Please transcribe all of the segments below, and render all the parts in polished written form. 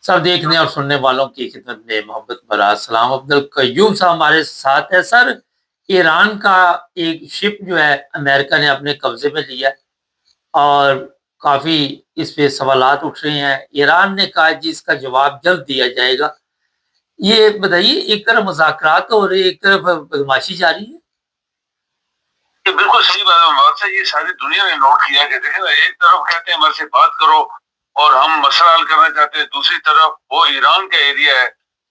سب دیکھنے اور سننے والوں کی خدمت میں محبت برا سلام. عبدالقیوم صاحب ہمارے ساتھ ہے. سر، ایران کا ایک شپ جو ہے امریکہ نے اپنے قبضے میں لیا اور کافی اس پہ سوالات اٹھ رہے ہیں. ایران نے کہا جی اس کا جواب جلد دیا جائے گا. یہ بتائیے، ایک طرف مذاکرات ہو رہے، ایک طرف بدماشی جاری ہے. یہ بالکل صحیح بات ہے. بات سے یہ ساری دنیا نے نوٹ کیا کہ دیکھیں نا، ایک طرف کہتے ہیں ہمارے سے بات کرو اور ہم مسئلہ حل کرنا چاہتے ہیں، دوسری طرف وہ ایران کا ایریا ہے.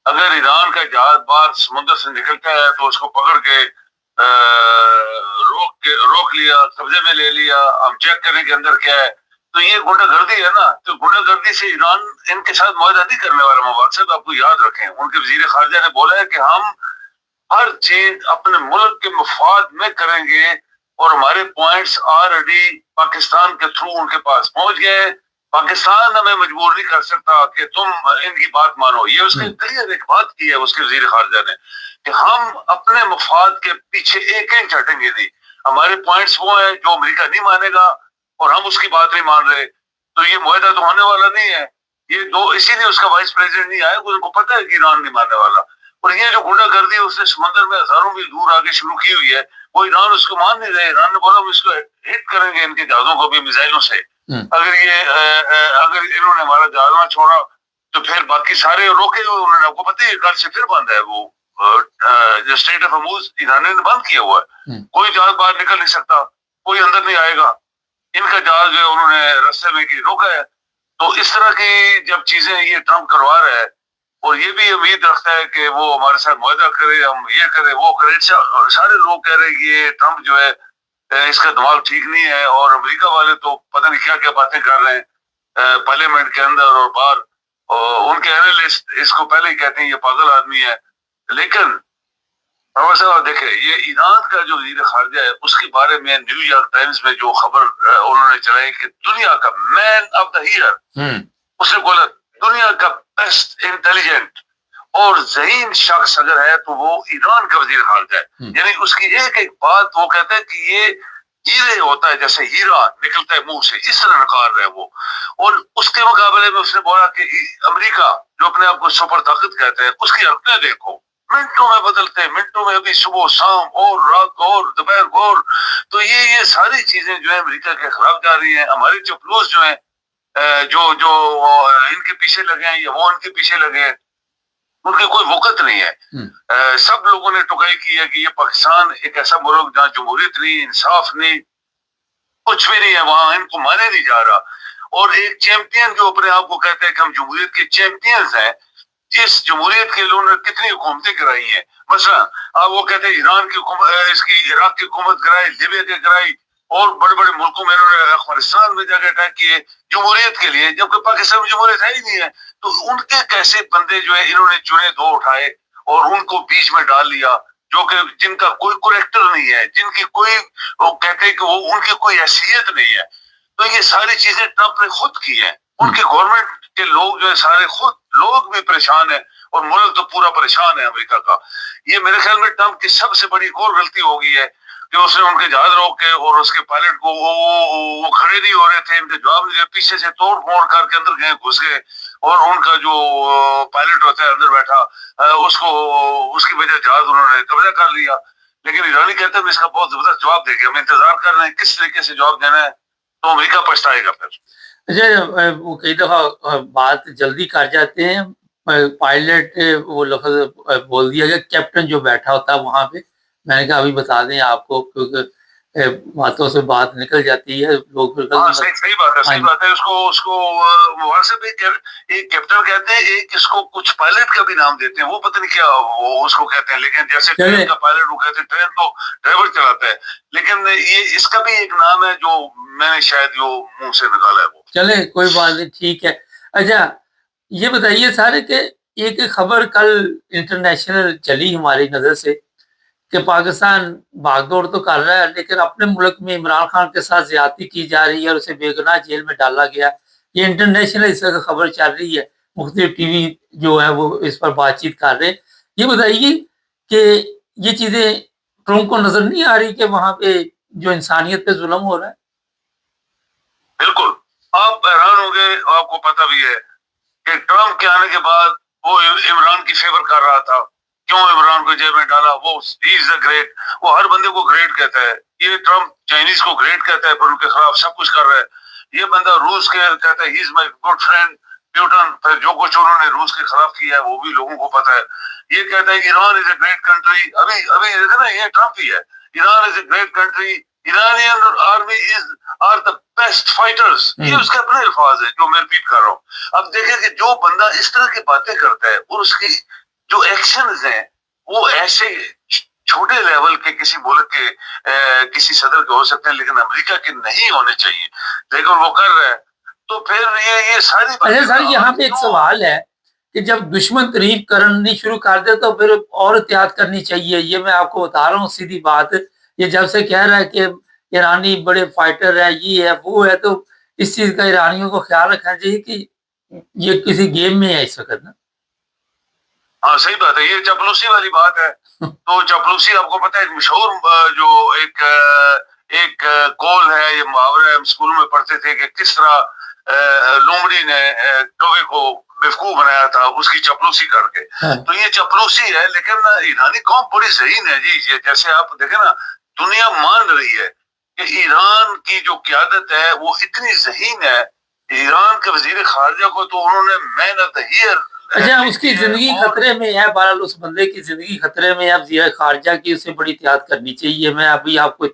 اگر ایران کا جہاز باہر سمندر سے نکلتا ہے تو اس کو پکڑ کے روک لیا، قبضے میں لے لیا، ہم چیک کریں کہ اندر کیا ہے. تو یہ گنڈا گردی ہے نا. تو گنڈا گردی سے ایران ان کے ساتھ معاہدہ نہیں کرنے والا. مبارک صاحب آپ کو یاد رکھیں، ان کے وزیر خارجہ نے بولا ہے کہ ہم ہر چیز اپنے ملک کے مفاد میں کریں گے، اور ہمارے پوائنٹس آلریڈی پاکستان کے تھرو ان کے پاس پہنچ گئے. پاکستان ہمیں مجبور نہیں کر سکتا کہ تم ان کی بات مانو. یہ اس نے کلیئر ایک بات کی ہے اس کے وزیر خارجہ نے کہ ہم اپنے مفاد کے پیچھے ایک انچ ہٹیں گے نہیں. ہمارے پوائنٹس وہ ہیں جو امریکہ نہیں مانے گا اور ہم اس کی بات نہیں مان رہے. تو یہ معاہدہ تو ہونے والا نہیں ہے. یہ دو، اسی لیے اس کا وائس پریزیڈنٹ نہیں آیا، ان کو پتہ ہے کہ ایران نہیں ماننے والا. اور یہ جو گنڈا گردی اس نے سمندر میں ہزاروں میل دور آگے شروع کی ہوئی ہے، وہ ایران اس کو مان نہیں رہے. ایران نے بولا ہم اس کو ہٹ کریں گے ان کے جہازوں کو بھی میزائلوں سے. اگر انہوں نے ہمارا جہاز نہ چھوڑا تو پھر باقی سارے روکے ہوئے. انہوں نے، آپ کو پتہ ہے کل سے پھر بند ہے وہ جو اسٹریٹ آف ہرموز ایران نے بند کیا ہوا ہے. کوئی جہاز باہر نکل نہیں سکتا، کوئی اندر نہیں آئے گا. ان کا جہاز جو ہے انہوں نے رستے میں روکا ہے. تو اس طرح کی جب چیزیں یہ ٹرمپ کروا رہا ہے، اور یہ بھی امید رکھتا ہے کہ وہ ہمارے ساتھ معاہدہ کرے، ہم یہ کرے وہ کرے. سارے لوگ کہہ رہے ہیں کہ یہ ٹرمپ جو ہے اس کا دماغ ٹھیک نہیں ہے، اور امریکہ والے تو پتہ نہیں کیا کیا باتیں کر رہے ہیں پارلیمنٹ کے اندر اور باہر. ان کے اینالسٹ اس کو پہلے ہی کہتے ہیں یہ پاگل آدمی ہے. لیکن صاحب دیکھیں، یہ ایران کا جو وزیر خارجہ ہے اس کے بارے میں نیو یارک ٹائمز میں جو خبر انہوں نے چلائی کہ دنیا کا مین آف دا ایئر، اس نے بولا دنیا کا بیسٹ انٹیلیجنٹ اور ذہین شخص اگر ہے تو وہ ایران کا وزیر خارجہ ہے. یعنی اس کی ایک ایک بات وہ کہتا ہے کہ یہ ہیرے ہوتا ہے، جیسے ہیرا نکلتا ہے منہ سے، اس طرح نکال رہا ہے وہ. اور اس کے مقابلے میں اس نے بولا کہ امریکہ جو اپنے آپ کو سپر طاقت کہتے ہیں، اس کی حرکتیں دیکھو، منٹوں میں بدلتے ہیں، منٹوں میں ابھی صبح شام اور رات اور دوپہر اور. تو یہ ساری چیزیں جو ہے امریکہ کے خلاف جا رہی ہیں. ہمارے چپلوس جو ہیں جو ان کے پیچھے لگے ہیں یا وہ ان کے پیچھے لگے ہیں، ان کی کوئی وقت نہیں ہے. سب لوگوں نے ٹوکائی کی ہے کہ یہ پاکستان ایک ایسا ملک جہاں جمہوریت نہیں، انصاف نہیں، کچھ بھی نہیں ہے، وہاں ان کو مانے نہیں جا رہا. اور ایک چیمپئن جو اپنے آپ کو کہتے ہیں کہ ہم جمہوریت کے چیمپئنز ہیں، جس جمہوریت کے لوگوں نے کتنی حکومتیں کرائی ہیں. مثلا وہ کہتے ہیں ایران کی اس کی عراق کی حکومت کرائی، لیبیا کی کرائی، اور بڑے بڑے ملکوں میں انہوں نے افغانستان میں جا کے اٹیک کیے جمہوریت کے لیے، جبکہ پاکستان میں جمہوریت ہے ہی نہیں ہے. تو ان کے کیسے بندے جو ہے انہوں نے چنے دو اٹھائے اور ان کو بیچ میں ڈال لیا، جو کہ جن کا کوئی کریکٹر نہیں ہے، جن کی کوئی، وہ کہتے ہیں کہ وہ ان کی کوئی حیثیت نہیں ہے. تو یہ ساری چیزیں ٹرمپ نے خود کی ہیں. ان کی گورنمنٹ کے لوگ جو ہے سارے خود لوگ بھی پریشان ہیں، اور ملک تو پورا پریشان ہے امریکہ کا. یہ میرے خیال میں ٹرمپ کی سب سے بڑی ایک اور غلطی ہو گئی ہے کہ اس نے ان کے جہاز روک کے اور اس کے پائلٹ کو وہ کھڑے نہیں ہو رہے تھے، ان کے جواب نہیں، پیچھے سے توڑ پھوڑ کر کے اندر گئے، گھس گئے، اور ان کا جو پائلٹ ہوتا ہے اندر بیٹھا اس کو، اس کی وجہ جہاز انہوں نے قبضہ کر لیا. لیکن ایرانی کہتے ہیں اس کا بہت زبردست جواب دے گے، ہم انتظار کر رہے ہیں کس طریقے سے جواب دینا ہے، تو امریکہ پچھتائے گا پھر. اچھا، وہ کئی دفعہ بات جلدی کر جاتے ہیں. پائلٹ وہ لفظ بول دیا گیا، کیپٹن جو بیٹھا ہوتا ہے وہاں پہ، میں نے کہا ابھی بتا دیں آپ کو، کیونکہ باتوں سے بات نکل جاتی ہے، لوگ صحیح بات ہے، صحیح بات ہے. اس کو وہاں سے بھی ایک کیپٹن کہتے ہیں، ایک اس کو کچھ پائلٹ کا بھی نام دیتے ہیں، وہ پتہ نہیں کیا وہ اس کو کہتے ہیں. لیکن جیسے ٹرین کا پائلٹ وہ کہتے ہیں، ٹرین تو ڈرائیور چلاتا ہے، لیکن یہ اس کا بھی ایک نام ہے جو میں نے شاید جو منہ سے نکالا ہے. وہ چلے کوئی بات نہیں، ٹھیک ہے. اچھا یہ بتائیے سارے کہ ایک خبر کل انٹرنیشنل چلی ہماری نظر سے کہ پاکستان بھاگ دوڑ تو کر رہا ہے، لیکن اپنے ملک میں عمران خان کے ساتھ زیادتی کی جا رہی ہے اور اسے بے گناہ جیل میں ڈالا گیا. یہ انٹرنیشنل اس کا خبر چل رہی ہے، مختلف ٹی وی جو ہے وہ اس پر بات چیت کر رہے ہیں. یہ بتائیے کہ یہ چیزیں ٹرمپ کو نظر نہیں آ رہی کہ وہاں پہ جو انسانیت پہ ظلم ہو رہا ہے؟ بالکل، آپ حیران ہوں گے، آپ کو پتہ بھی ہے کہ ٹرمپ کے آنے کے بعد وہ عمران کی فیور کر رہا تھا، کیوں عمران کو جیل میں ڈالا، وہ ہی از اے گریٹ، وہ ہر بندے کو گریٹ کہتا ہے، یہ ٹرمپ چائنیز کو گریٹ کہتا ہے، پھر ان کے خلاف سب کچھ کر رہا ہے، یہ بندہ روس کے کہتا ہے ہی از مائی گڈ فرینڈ پیوٹن، پھر جو کچھ انہوں نے روس کے خلاف کیا ہے وہ بھی لوگوں کو پتا ہے، یہ کہتا ہے Iran is a great country, ابھی دیکھیں نا یہ ٹرمپ ہی ہے، Iran is a great country, Iranian army is are the best fighters, یہ اس کے اپنے الفاظ ہے جو میں ریپیٹ کر رہا ہوں۔ اب دیکھیں کہ جو بندہ اس طرح کی باتیں کرتا ہے اور اس کی جو ایکشنز ہیں وہ ایسے چھوٹے لیول کے کسی ملک کے کسی صدر کے ہو سکتے ہیں لیکن امریکہ کے نہیں ہونے چاہیے، لیکن وہ کر رہا ہے، تو پھر یہ ساری اچھا سر، یہاں پہ ایک سوال ہے کہ جب دشمن تعریف کرنی شروع کر دے تو پھر اور احتیاط کرنی چاہیے، یہ میں آپ کو بتا رہا ہوں سیدھی بات، یہ جب سے کہہ رہا ہے کہ ایرانی بڑے فائٹر ہے، یہ ہے وہ ہے، تو اس چیز کا ایرانیوں کو خیال رکھنا چاہیے کہ یہ کسی گیم میں ہے اس وقت نا۔ ہاں صحیح بات ہے، یہ چپلوسی والی بات ہے، تو چپلوسی آپ کو پتہ ہے ایک مشہور جو ایک قول ہے، یہ محاورہ ہے، ہم اسکول میں پڑھتے تھے کہ کس طرح لومڑی نے کوے کو بیوقوف بنایا تھا اس کی چپلوسی کر کے، تو یہ چپلوسی ہے، لیکن ایرانی قوم بڑی ذہین ہے جی، جیسے آپ دیکھیں نا دنیا مان رہی ہے کہ ایران کی جو قیادت ہے وہ اتنی ذہین ہے، ایران کے وزیر خارجہ کو تو انہوں نے مین آف دا ایئر، اچھا اس کی زندگی خطرے میں ہے، بہرحال اس بندے کی زندگی خطرے میں ہے، اب وزیر خارجہ کی اسے بڑی احتیاط کرنی چاہیے، میں ابھی آپ کو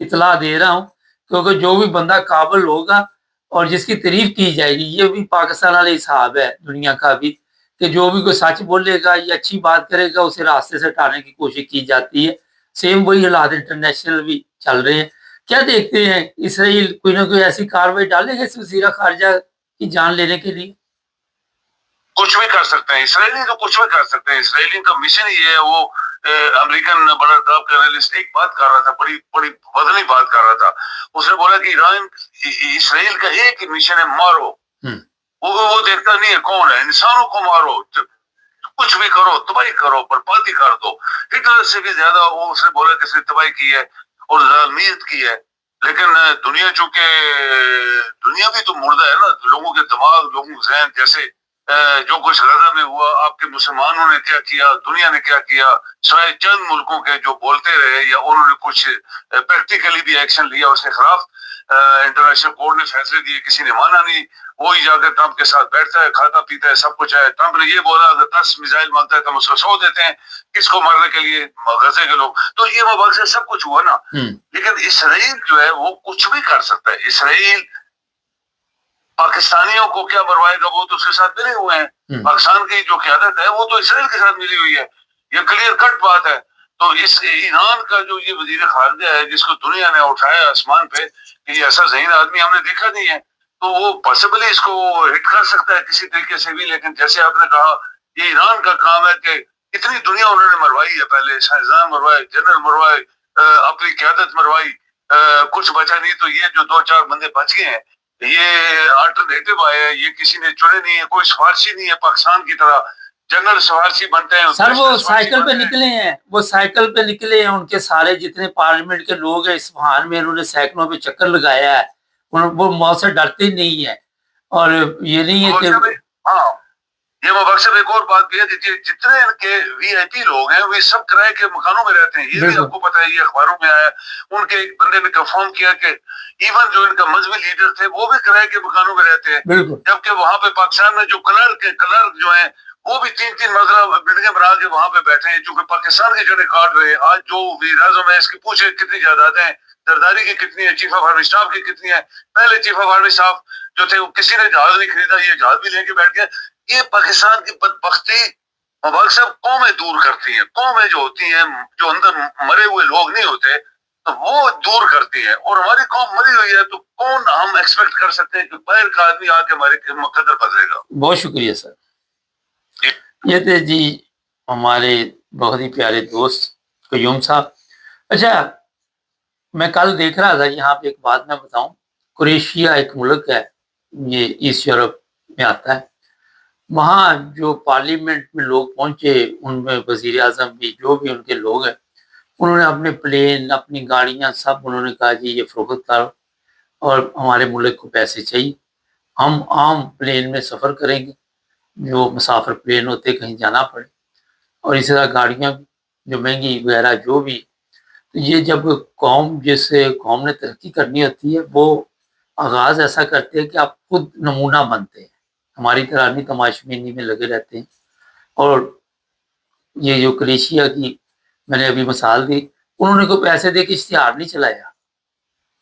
اطلاع دے رہا ہوں، کیونکہ جو بھی بندہ قابل ہوگا اور جس کی تعریف کی جائے گی، یہ بھی پاکستان والے حساب ہے دنیا کا بھی، کہ جو بھی کوئی سچ بولے گا یا اچھی بات کرے گا اسے راستے سے ہٹانے کی کوشش کی جاتی ہے، سیم وہی حالات انٹرنیشنل بھی چل رہے ہیں۔ کیا دیکھتے ہیں اسرائیل کوئی نہ کوئی ایسی کاروائی ڈالے گا اس وزیر خارجہ کی جان لینے کے لیے؟ کچھ بھی کر سکتے ہیں اسرائیلی، تو کچھ بھی کر سکتے ہیں، اسرائیلی کا مشن یہ ہے، وہ امریکن بڑا ٹاپ کا انالیسٹ ایک بات کر رہا تھا، بڑی بڑی وزنی بات کر رہا تھا، اس نے بولا کہ ایران اسرائیل کا ایک ہی مشن ہے، مارو، وہ دیکھتا نہیں ہے کون ہے، انسانوں کو مارو، کچھ بھی کرو، تباہی کرو، بربادی کر دو، ہٹلر سے بھی زیادہ وہ اس نے بولا کہ اس نے تباہی کی ہے اور ظالمیت کی ہے، لیکن دنیا چونکہ دنیا بھی تو مردہ ہے نا، لوگوں کے دماغ، لوگوں کے ذہن، جیسے جو کچھ غزہ میں ہوا، آپ کے مسلمانوں نے کیا کیا، دنیا نے کیا کیا، سوائے چند ملکوں کے جو بولتے رہے یا انہوں نے کچھ پریکٹیکلی بھی ایکشن لیا اس کے خلاف، انٹرنیشنل کورٹ نے فیصلے دیے، کسی نے مانا نہیں، وہی جا کے ٹرمپ کے ساتھ بیٹھتا ہے، کھاتا پیتا ہے، سب کچھ ہے، ٹرمپ نے یہ بولا اگر 10 میزائل مانگتا ہے تو ہم اس کو 100 دیتے ہیں، کس کو مارنے کے لیے، غزے کے لوگ، تو یہ مباحث سے سب کچھ ہوا نا، لیکن اسرائیل جو ہے وہ کچھ بھی کر سکتا ہے، اسرائیل پاکستانیوں کو کیا مروائے گا، وہ تو اس کے ساتھ ملے ہوئے ہیں، پاکستان کی جو قیادت ہے وہ تو اسرائیل کے ساتھ ملی ہوئی ہے، یہ کلیئر کٹ بات ہے، تو اس ایران کا جو یہ وزیر خارجہ ہے جس کو دنیا نے اٹھایا آسمان پہ کہ یہ ایسا ذہین آدمی ہم نے دیکھا نہیں ہے، تو وہ پاسبلی اس کو ہٹ کر سکتا ہے کسی طریقے سے بھی، لیکن جیسے آپ نے کہا یہ ایران کا کام ہے کہ اتنی دنیا انہوں نے مروائی ہے، پہلے سائنسدان مروائے، جنرل مروائے، اپنی قیادت مروائی، کچھ بچا نہیں، تو یہ جو 2-4 بندے بچ گئے ہیں یہ آلٹرنیٹو آئے ہیں، یہ کسی نے چنے نہیں ہے، کوئی سفارشی نہیں ہے پاکستان کی طرح، جنرل سفارشی بنتے ہیں سر، وہ سائیکل پہ نکلے ہیں، وہ سائیکل پہ نکلے ہیں، ان کے سارے جتنے پارلیمنٹ کے لوگ ہیں اصفہان میں، انہوں نے سائیکلوں پہ چکر لگایا ہے، وہ موت سے ڈرتے ہی نہیں ہے، اور یہ نہیں ہے کہ ہاں یہ مباحث ایک اور بات بھی ہے کہ جتنے ان کے وی آئی پی لوگ ہیں وہ سب کرائے کے مکانوں میں رہتے ہیں، یہ بھی آپ کو پتا ہے، یہ اخباروں میں آیا، ان کے ایک بندے نے کنفرم کیا کہ ایون جو ان کا مذہبی لیڈر تھے وہ بھی کرائے کے مکانوں میں رہتے ہیں، جبکہ وہاں پہ پاکستان میں جو کلرک جو ہیں وہ بھی 3 منزلہ بلڈنگیں بنا کے وہاں پہ بیٹھے ہیں، چونکہ پاکستان کے جڑے کاٹ رہے ہیں، آج جو وزیر اعظم ہے اس کی پوچھے کتنی جائیدادیں ہیں، زرداری کی کتنی ہے، چیف آف آرمی اسٹاف کی کتنی ہے، پہلے چیف آف آرمی اسٹاف جو تھے وہ کسی نے جہاز نہیں خریدا، یہ جہاز بھی لے کے بیٹھ گئے، یہ پاکستان کی بدبختی مبارک صاحب قومیں دور کرتی ہیں، قومیں جو ہوتی ہیں جو اندر مرے ہوئے لوگ نہیں ہوتے تو وہ دور کرتی ہیں، اور ہماری قوم مری ہوئی ہے تو کون ہم ایکسپیکٹ کر سکتے ہیں کہ باہر کا آدمی آ کے ہمارے قدر بدلے گا۔ بہت شکریہ سر، یہ تھے جی ہمارے بہت ہی پیارے دوست قیوم صاحب۔ اچھا میں کل دیکھ رہا تھا، یہاں پہ ایک بات میں بتاؤں، کروشیا ایک ملک ہے، یہ ایسٹ یورپ میں آتا ہے، وہاں جو پارلیمنٹ میں لوگ پہنچے ان میں وزیر اعظم بھی، جو بھی ان کے لوگ ہیں، انہوں نے اپنے پلین، اپنی گاڑیاں سب انہوں نے کہا جی یہ فروخت کرو اور ہمارے ملک کو پیسے چاہیے، ہم عام پلین میں سفر کریں گے، جو مسافر پلین ہوتے کہیں جانا پڑے، اور اسی طرح گاڑیاں جو مہنگی وغیرہ جو بھی. تو یہ جب جس قوم نے ترقی کرنی ہوتی ہے وہ آغاز ایسا کرتے ہیں کہ آپ خود نمونہ بنتے ہیں، ہماری طرح نہیں تماشبینی میں لگے رہتے ہیں. اور یہ جو کریشیا کی میں نے ابھی مثال دی، انہوں نے کوئی پیسے دے کے اشتہار نہیں چلایا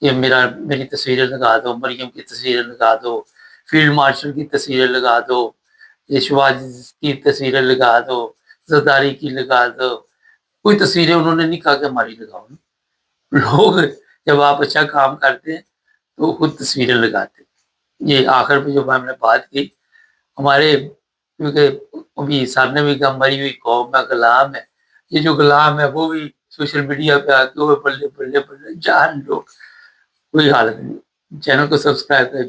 کہ میری تصویریں لگا دو، مریم کی تصویریں لگا دو، فیلڈ مارشل کی تصویریں لگا دو، یہ شیواجی کی تصویریں لگا دو، زرداری کی لگا دو. کوئی تصویریں انہوں نے نہیں کہا کہ ہماری لگاؤ. لوگ جب آپ اچھا کام کرتے ہیں تو خود تصویریں لگاتے ہیں. یہ آخر میں جو ہم نے بات کی، ہمارے کیونکہ ابھی سر نے بھی کہا مری ہوئی قوم کا غلام ہے، یہ جو غلام ہے وہ بھی سوشل میڈیا پہ آ کے بلے بلے بلے جان لوگ. کوئی حالت نہیں. چینل کو سبسکرائب کریں.